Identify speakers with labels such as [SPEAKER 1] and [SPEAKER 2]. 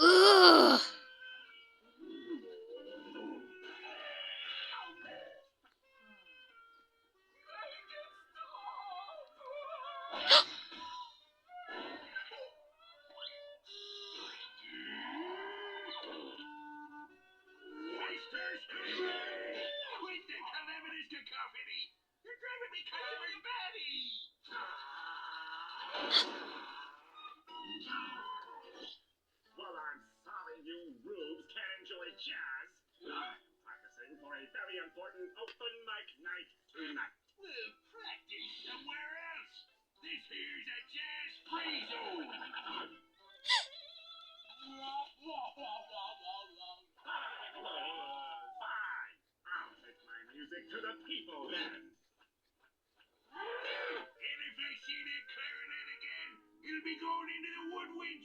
[SPEAKER 1] Ugh.
[SPEAKER 2] Mr. Screaming! Quit the calamitous cacophony! You're driving me customers batty! Well, I'm sorry you rubes can't enjoy jazz. I'm practicing for a very important open mic night tonight. We'll practice somewhere else. This here's a jazz free zone. Fine. I'll take my music to the people then. And if I see that clarinet again, it'll be going into the woodwind